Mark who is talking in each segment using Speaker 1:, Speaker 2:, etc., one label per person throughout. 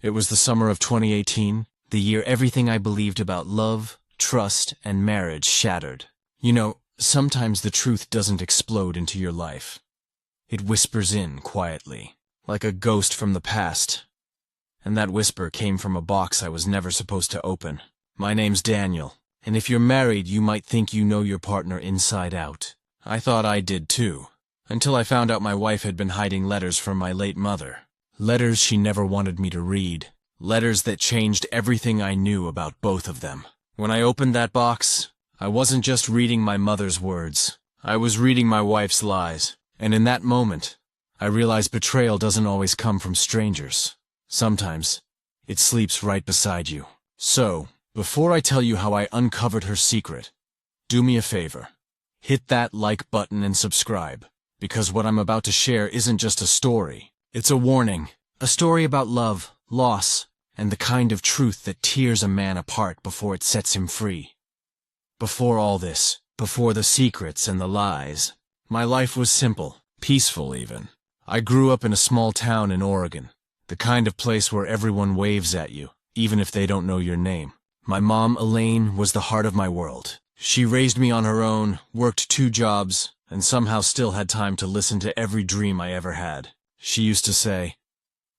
Speaker 1: It was the summer of 2018, the year everything I believed about love, trust, and marriage shattered. You know, sometimes the truth doesn't explode into your life. It whispers in quietly, like a ghost from the past. And that whisper came from a box I was never supposed to open. My name's Daniel, and if you're married, you might think you know your partner inside out. I thought I did too, until I found out my wife had been hiding letters from my late mother. Letters she never wanted me to read. Letters that changed everything I knew about both of them. When I opened that box, I wasn't just reading my mother's words. I was reading my wife's lies. And in that moment, I realized betrayal doesn't always come from strangers. Sometimes, it sleeps right beside you. So, before I tell you how I uncovered her secret, do me a favor. Hit that like button and subscribe, because what I'm about to share isn't just a story. It's a warning. A story about love, loss, and the kind of truth that tears a man apart before it sets him free. Before all this, before the secrets and the lies, my life was simple, peaceful even. I grew up in a small town in Oregon, the kind of place where everyone waves at you, even if they don't know your name. My mom, Elaine, was the heart of my world. She raised me on her own, worked 2 jobs, and somehow still had time to listen to every dream I ever had. She used to say,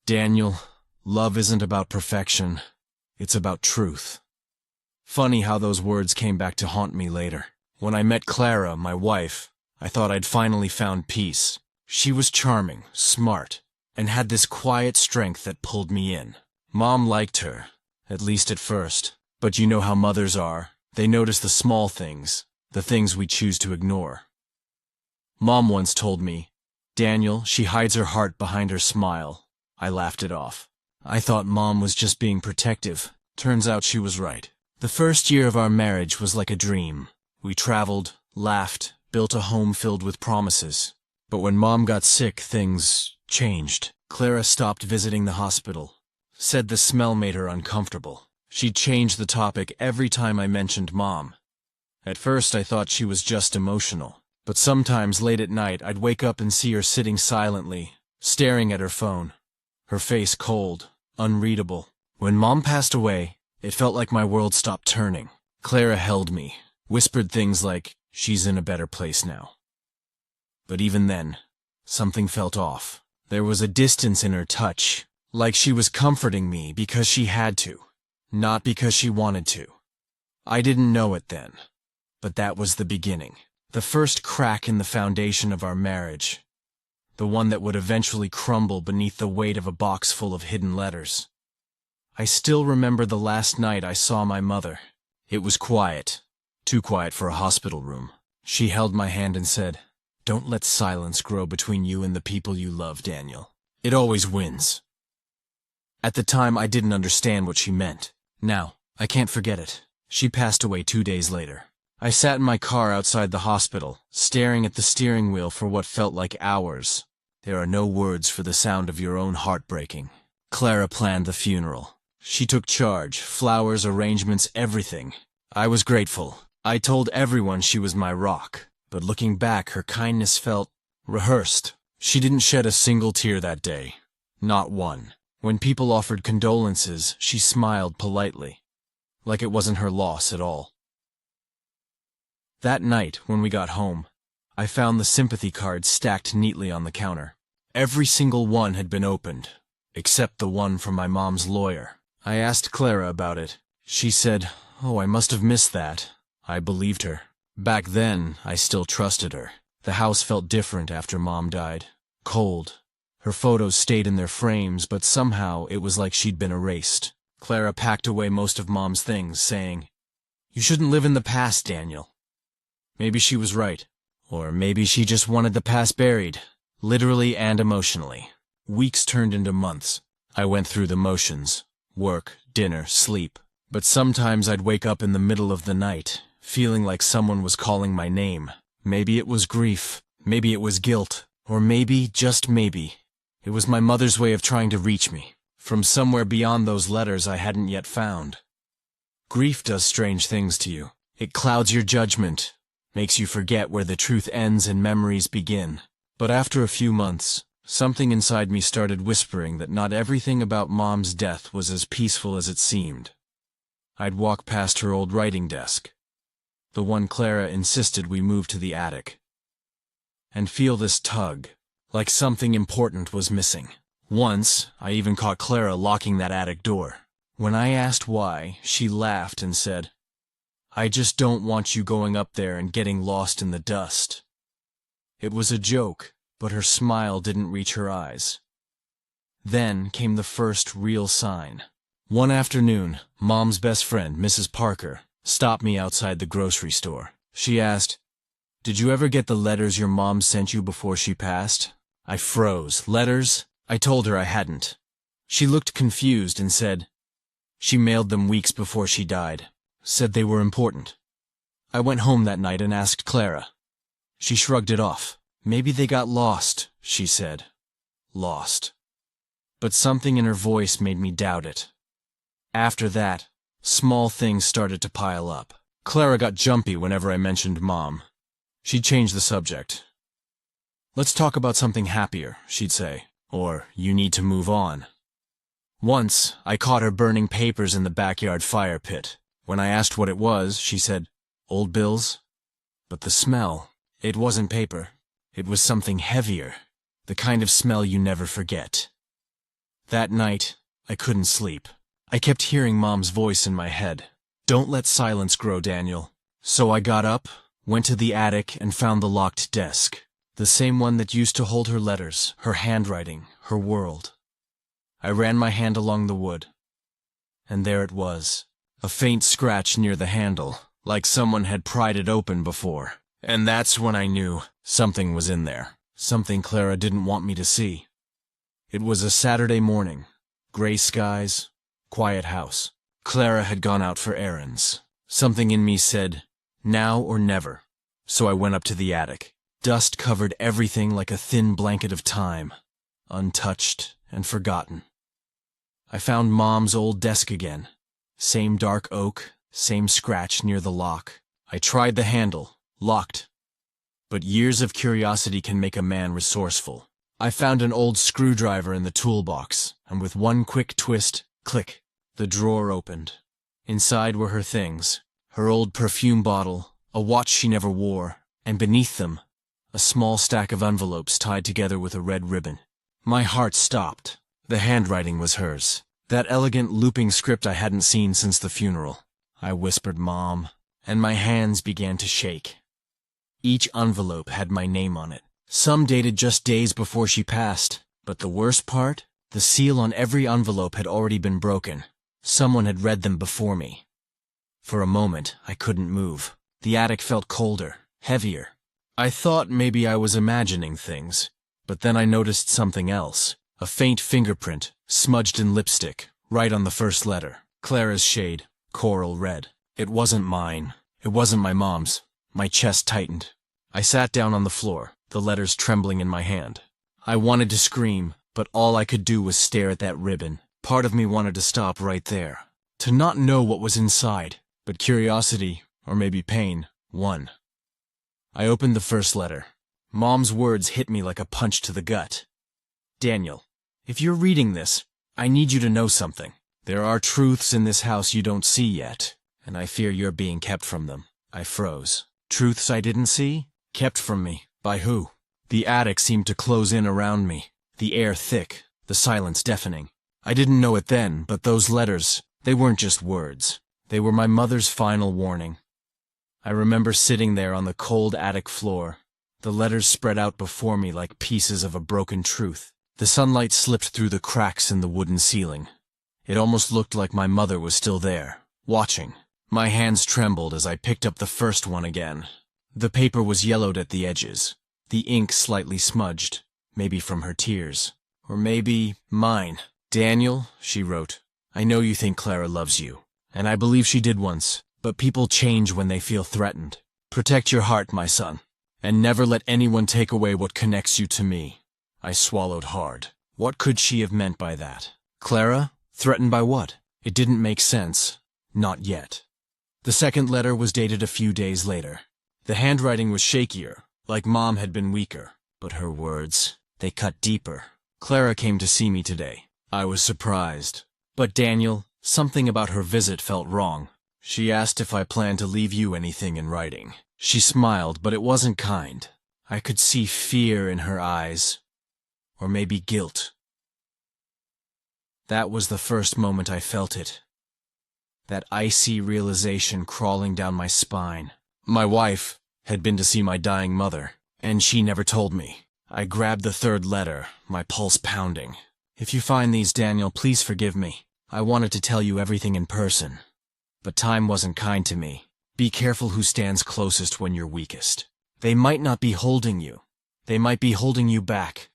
Speaker 1: "Daniel, love isn't about perfection, it's about truth." Funny how those words came back to haunt me later. When I met Clara, my wife, I thought I'd finally found peace. She was charming, smart, and had this quiet strength that pulled me in. Mom liked her, at least at first. But you know how mothers are. They notice the small things, the things we choose to ignore. Mom once told me, "Daniel, she hides her heart behind her smile." I laughed it off. I thought Mom was just being protective. Turns out she was right. The first year of our marriage was like a dream. We traveled, laughed, built a home filled with promises. But when Mom got sick, things changed. Clara stopped visiting the hospital. Said the smell made her uncomfortable. She'd change the topic every time I mentioned Mom. At first I thought she was just emotional. But sometimes late at night I'd wake up and see her sitting silently, staring at her phone. Her face cold, unreadable. When Mom passed away, it felt like my world stopped turning. Clara held me, whispered things like, "She's in a better place now." But even then, something felt off. There was a distance in her touch, like she was comforting me because she had to. Not because she wanted to. I didn't know it then, but that was the beginning. The first crack in the foundation of our marriage. The one that would eventually crumble beneath the weight of a box full of hidden letters. I still remember the last night I saw my mother. It was quiet. Too quiet for a hospital room. She held my hand and said, "Don't let silence grow between you and the people you love, Daniel. It always wins." At the time, I didn't understand what she meant. Now, I can't forget it. She passed away 2 days later. I sat in my car outside the hospital, staring at the steering wheel for what felt like hours. There are no words for the sound of your own heart breaking. Clara planned the funeral. She took charge, flowers, arrangements, everything. I was grateful. I told everyone she was my rock. But looking back, her kindness felt rehearsed. She didn't shed a single tear that day. Not one. When people offered condolences, she smiled politely, like it wasn't her loss at all. That night, when we got home, I found the sympathy cards stacked neatly on the counter. Every single one had been opened, except the one from my mom's lawyer. I asked Clara about it. She said, "Oh, I must have missed that." I believed her. Back then, I still trusted her. The house felt different after Mom died. Cold. Her photos stayed in their frames, but somehow it was like she'd been erased. Clara packed away most of Mom's things, saying, "You shouldn't live in the past, Daniel." Maybe she was right. Or maybe she just wanted the past buried, literally and emotionally. Weeks turned into months. I went through the motions. Work, dinner, sleep. But sometimes I'd wake up in the middle of the night, feeling like someone was calling my name. Maybe it was grief. Maybe it was guilt. Or maybe, just maybe, it was my mother's way of trying to reach me, from somewhere beyond those letters I hadn't yet found. Grief does strange things to you. It clouds your judgment, makes you forget where the truth ends and memories begin. But after a few months, Something inside me started whispering that not everything about Mom's death was as peaceful as it seemed. I'd walk past her old writing desk, the one Clara insisted we move to the attic, and feel this tug, like something important was missing. Once, I even caught Clara locking that attic door. When I asked why, she laughed and said, "I just don't want you going up there and getting lost in the dust." It was a joke, but her smile didn't reach her eyes. Then came the first real sign. One afternoon, Mom's best friend, Mrs. Parker, stopped me outside the grocery store. She asked, "Did you ever get the letters your mom sent you before she passed?" I froze. Letters? I told her I hadn't. She looked confused and said, "She mailed them weeks before she died. Said they were important." I went home that night and asked Clara. She shrugged it off. "Maybe they got lost," she said. Lost. But something in her voice made me doubt it. After that, small things started to pile up. Clara got jumpy whenever I mentioned Mom. She'd change the subject. "Let's talk about something happier," she'd say, or "You need to move on." Once, I caught her burning papers in the backyard fire pit. When I asked what it was, she said, "Old bills." But the smell, it wasn't paper. It was something heavier, the kind of smell you never forget. That night, I couldn't sleep. I kept hearing Mom's voice in my head. "Don't let silence grow, Daniel." So I got up, went to the attic, and found the locked desk. The same one that used to hold her letters, her handwriting, her world. I ran my hand along the wood. And there it was. A faint scratch near the handle, like someone had pried it open before. And that's when I knew something was in there. Something Clara didn't want me to see. It was a Saturday morning. Gray skies, quiet house. Clara had gone out for errands. Something in me said, now or never. So I went up to the attic. Dust covered everything like a thin blanket of time, untouched and forgotten. I found Mom's old desk again. Same dark oak, same scratch near the lock. I tried the handle, locked. But years of curiosity can make a man resourceful. I found an old screwdriver in the toolbox, and with one quick twist, click, the drawer opened. Inside were her things, her old perfume bottle, a watch she never wore, and beneath them, a small stack of envelopes tied together with a red ribbon. My heart stopped. The handwriting was hers. That elegant looping script I hadn't seen since the funeral. I whispered Mom, and my hands began to shake. Each envelope had my name on it. Some dated just days before she passed. But the worst part? The seal on every envelope had already been broken. Someone had read them before me. For a moment, I couldn't move. The attic felt colder, heavier. I thought maybe I was imagining things, but then I noticed something else. A faint fingerprint, smudged in lipstick, right on the first letter. Clara's shade, coral red. It wasn't mine. It wasn't my mom's. My chest tightened. I sat down on the floor, the letters trembling in my hand. I wanted to scream, but all I could do was stare at that ribbon. Part of me wanted to stop right there, to not know what was inside, but curiosity, or maybe pain, won. I opened the first letter. Mom's words hit me like a punch to the gut. "Daniel, if you're reading this, I need you to know something. There are truths in this house you don't see yet, and I fear you're being kept from them." I froze. Truths I didn't see? Kept from me. By who? The attic seemed to close in around me, the air thick, the silence deafening. I didn't know it then, but those letters, they weren't just words. They were my mother's final warning. I remember sitting there on the cold attic floor, the letters spread out before me like pieces of a broken truth. The sunlight slipped through the cracks in the wooden ceiling. It almost looked like my mother was still there, watching. My hands trembled as I picked up the first one again. The paper was yellowed at the edges, the ink slightly smudged, maybe from her tears, or maybe mine. "Daniel," she wrote, "I know you think Clara loves you, and I believe she did once, but people change when they feel threatened. Protect your heart, my son, and never let anyone take away what connects you to me." I swallowed hard. What could she have meant by that? Clara? Threatened by what? It didn't make sense. Not yet. The second letter was dated a few days later. The handwriting was shakier, like Mom had been weaker, but her words, They cut deeper. Clara came to see me today. I was surprised. But Daniel, something about her visit felt wrong. She asked if I planned to leave you anything in writing. She smiled, but it wasn't kind. I could see fear in her eyes. Or maybe guilt. That was the first moment I felt it. That icy realization crawling down my spine. My wife had been to see my dying mother, and she never told me. I grabbed the third letter, my pulse pounding. If you find these, Daniel, please forgive me. I wanted to tell you everything in person. But time wasn't kind to me. Be careful who stands closest when you're weakest. They might not be holding you. They might be holding you back.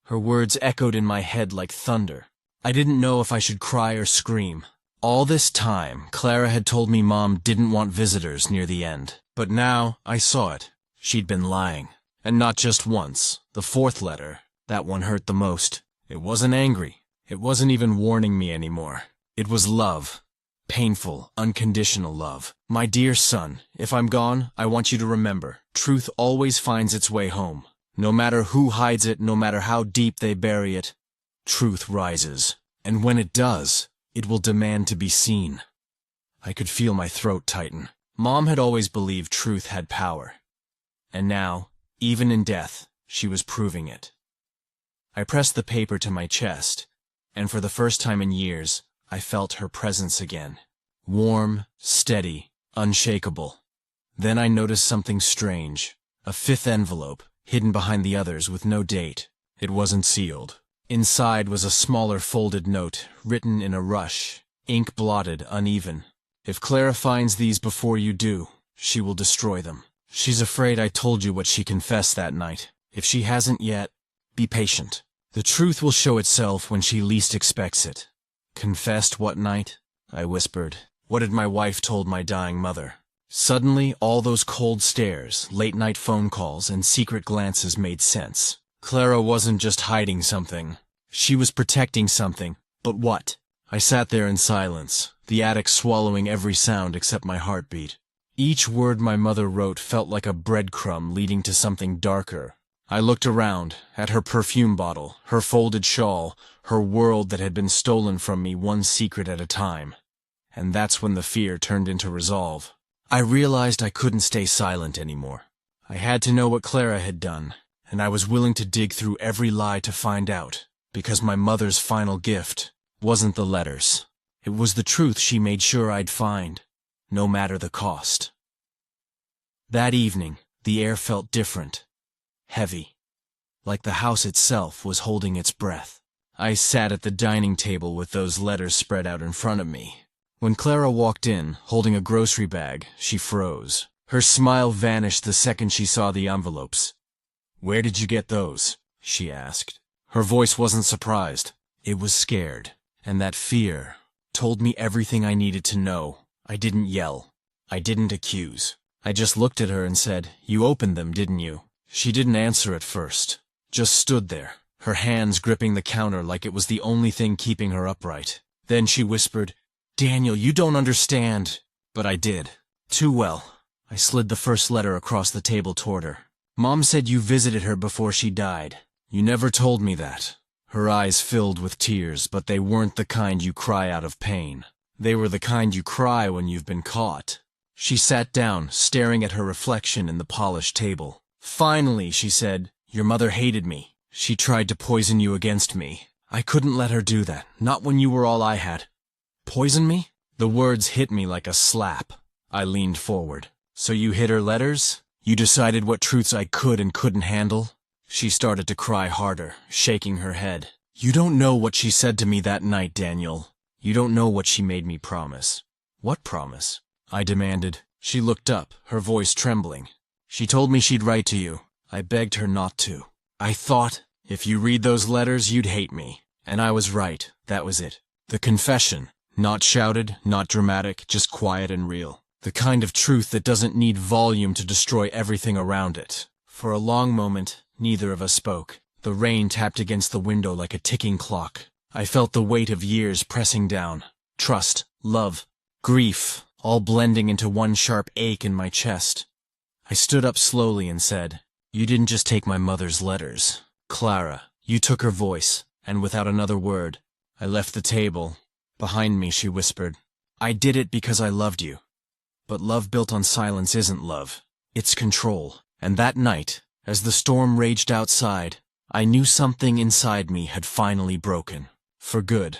Speaker 1: Her words echoed in my head like thunder. I didn't know if I should cry or scream. All this time, Clara had told me Mom didn't want visitors near the end. But now, I saw it. She'd been lying. And not just once. The fourth letter, that one hurt the most. It wasn't angry. It wasn't even warning me anymore. It was love. Painful, unconditional love. My dear son, if I'm gone, I want you to remember, truth always finds its way home. No matter who hides it, no matter how deep they bury it, truth rises. And when it does, it will demand to be seen. I could feel my throat tighten. Mom had always believed truth had power. And now, even in death, she was proving it. I pressed the paper to my chest, and for the first time in years, I felt her presence again. Warm, steady, unshakable. Then I noticed something strange. A fifth envelope, hidden behind the others with no date. It wasn't sealed. Inside was a smaller folded note, written in a rush, ink blotted, uneven. If Clara finds these before you do, she will destroy them. She's afraid I told you what she confessed that night. If she hasn't yet, be patient. The truth will show itself when she least expects it. Confessed what night? I whispered. What had my wife told my dying mother? Suddenly, all those cold stares, late-night phone calls, and secret glances made sense. Clara wasn't just hiding something. She was protecting something. But what? I sat there in silence, the attic swallowing every sound except my heartbeat. Each word my mother wrote felt like a breadcrumb leading to something darker. I looked around, at her perfume bottle, her folded shawl, her world that had been stolen from me one secret at a time. And that's when the fear turned into resolve. I realized I couldn't stay silent anymore. I had to know what Clara had done, and I was willing to dig through every lie to find out, because my mother's final gift wasn't the letters. It was the truth she made sure I'd find, no matter the cost. That evening, the air felt different, heavy, like the house itself was holding its breath. I sat at the dining table with those letters spread out in front of me. When Clara walked in, holding a grocery bag, she froze. Her smile vanished the second she saw the envelopes. "Where did you get those?" she asked. Her voice wasn't surprised. It was scared. And that fear told me everything I needed to know. I didn't yell. I didn't accuse. I just looked at her and said, "You opened them, didn't you?" She didn't answer at first. Just stood there, her hands gripping the counter like it was the only thing keeping her upright. Then she whispered, "Daniel, you don't understand." But I did. Too well. I slid the first letter across the table toward her. "Mom said you visited her before she died. You never told me that." Her eyes filled with tears, but they weren't the kind you cry out of pain. They were the kind you cry when you've been caught. She sat down, staring at her reflection in the polished table. "Finally," she said, "your mother hated me. She tried to poison you against me. I couldn't let her do that, not when you were all I had." "Poison me?" The words hit me like a slap. I leaned forward. "So you hid her letters? You decided what truths I could and couldn't handle?" She started to cry harder, shaking her head. "You don't know what she said to me that night, Daniel. You don't know what she made me promise." "What promise?" I demanded. She looked up, her voice trembling. "She told me she'd write to you. I begged her not to. I thought, if you read those letters, you'd hate me. And I was right. That was it. The confession. Not shouted, not dramatic, just quiet and real. The kind of truth that doesn't need volume to destroy everything around it." For a long moment, neither of us spoke. The rain tapped against the window like a ticking clock. I felt the weight of years pressing down. Trust, love, grief, all blending into one sharp ache in my chest. I stood up slowly and said, "You didn't just take my mother's letters. Clara, You took her voice, and without another word, I left the table. Behind me, she whispered, I did it because I loved you. But love built on silence isn't love. It's control. And that night, as the storm raged outside, I knew something inside me had finally broken. For good.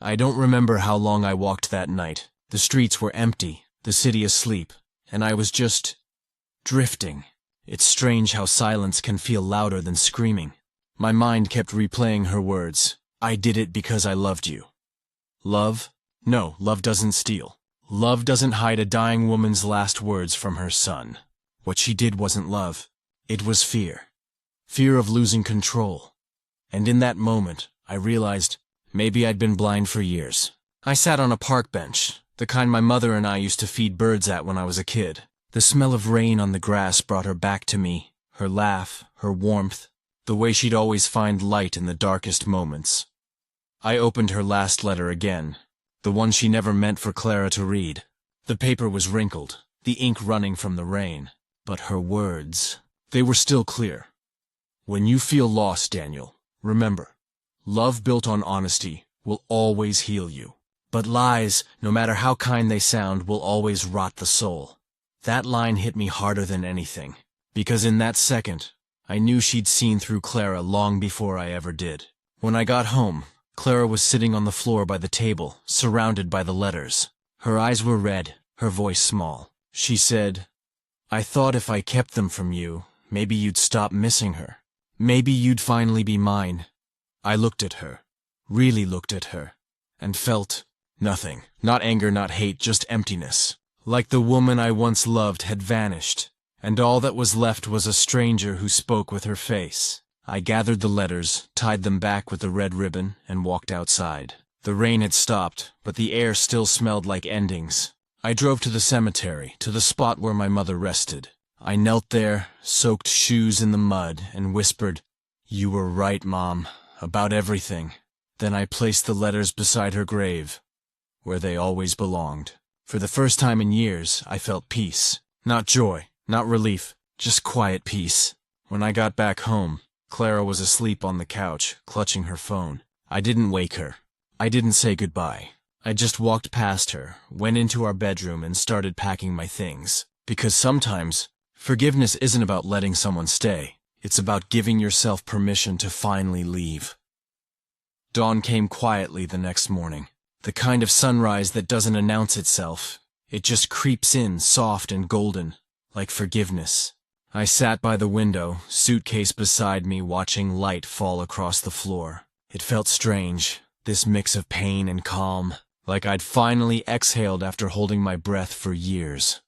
Speaker 1: I don't remember how long I walked that night. The streets were empty, the city asleep, and I was just drifting. It's strange how silence can feel louder than screaming. My mind kept replaying her words. I did it because I loved you. Love? No, love doesn't steal. Love doesn't hide a dying woman's last words from her son. What she did wasn't love. It was fear. Fear of losing control. And in that moment, I realized maybe I'd been blind for years. I sat on a park bench, the kind my mother and I used to feed birds at when I was a kid. The smell of rain on the grass brought her back to me, her laugh, her warmth, the way she'd always find light in the darkest moments. I opened her last letter again, the one she never meant for Clara to read. The paper was wrinkled, the ink running from the rain, but her words, they were still clear. When you feel lost, Daniel, remember, love built on honesty will always heal you. But lies, no matter how kind they sound, will always rot the soul. That line hit me harder than anything, because in that second, I knew she'd seen through Clara long before I ever did. When I got home, Clara was sitting on the floor by the table, surrounded by the letters. Her eyes were red, her voice small. She said, I thought if I kept them from you, maybe you'd stop missing her. Maybe you'd finally be mine. I looked at her, really looked at her, and felt nothing. Not anger, not hate, just emptiness. Like the woman I once loved had vanished, and all that was left was a stranger who spoke with her face. I gathered the letters, tied them back with the red ribbon, and walked outside. The rain had stopped, but the air still smelled like endings. I drove to the cemetery, to the spot where my mother rested. I knelt there, soaked shoes in the mud, and whispered, You were right, Mom, about everything. Then I placed the letters beside her grave, where they always belonged. For the first time in years, I felt peace. Not joy, not relief, just quiet peace. When I got back home, Clara was asleep on the couch, clutching her phone. I didn't wake her. I didn't say goodbye. I just walked past her, went into our bedroom, and started packing my things. Because sometimes, forgiveness isn't about letting someone stay. It's about giving yourself permission to finally leave. Dawn came quietly the next morning. The kind of sunrise that doesn't announce itself. It just creeps in, soft and golden, like forgiveness. I sat by the window, suitcase beside me, watching light fall across the floor. It felt strange, this mix of pain and calm, like I'd finally exhaled after holding my breath for years.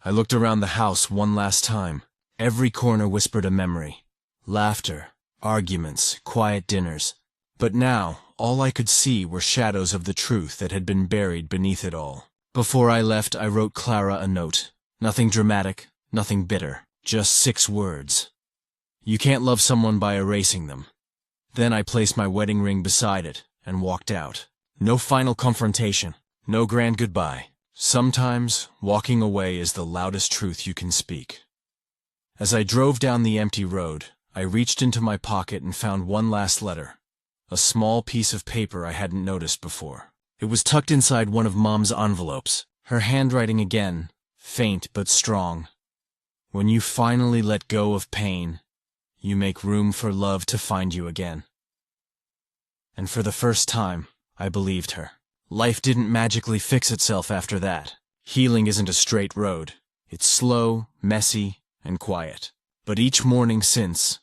Speaker 1: I looked around the house one last time. Every corner whispered a memory. Laughter, arguments, quiet dinners. But now, all I could see were shadows of the truth that had been buried beneath it all. Before I left, I wrote Clara a note. Nothing dramatic, nothing bitter, just 6 words. You can't love someone by erasing them. Then I placed my wedding ring beside it and walked out. No final confrontation, no grand goodbye. Sometimes, walking away is the loudest truth you can speak. As I drove down the empty road, I reached into my pocket and found one last letter. A small piece of paper I hadn't noticed before. It was tucked inside one of Mom's envelopes, her handwriting again, faint but strong. When you finally let go of pain, you make room for love to find you again. And for the first time, I believed her. Life didn't magically fix itself after that. Healing isn't a straight road. It's slow, messy, and quiet. But each morning since,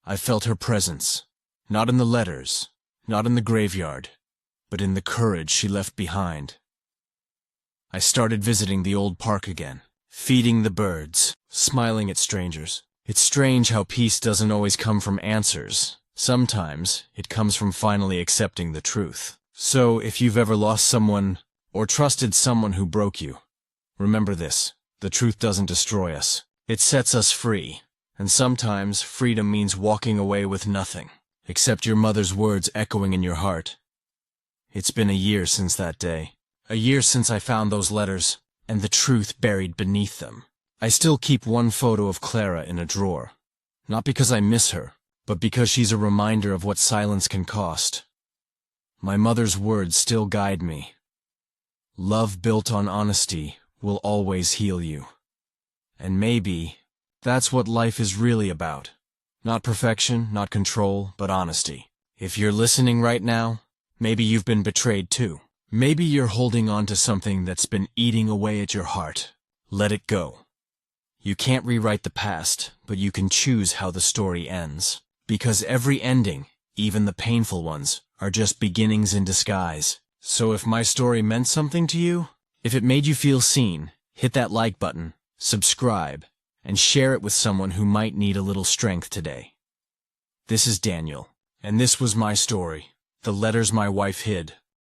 Speaker 1: I've felt her presence. Not in the letters, not in the graveyard, but in the courage she left behind. I started visiting the old park again, feeding the birds, smiling at strangers. It's strange how peace doesn't always come from answers. Sometimes it comes from finally accepting the truth. So if you've ever lost someone or trusted someone who broke you, remember this: the truth doesn't destroy us. It sets us free, and sometimes freedom means walking away with nothing, except your mother's words echoing in your heart. It's been a year since that day. A year since I found those letters, and the truth buried beneath them. I still keep one photo of Clara in a drawer. Not because I miss her, but because she's a reminder of what silence can cost. My mother's words still guide me. Love built on honesty will always heal you. And maybe that's what life is really about. Not perfection, not control, but honesty. If you're listening right now, maybe you've been betrayed too. Maybe you're holding on to something that's been eating away at your heart. Let it go. You can't rewrite the past, but you can choose how the story ends. Because every ending, even the painful ones, are just beginnings in disguise. So if my story meant something to you, if it made you feel seen, hit that like button, subscribe, and share it with someone who might need a little strength today. This is Daniel, and this was my story, The Letters My Wife Hid.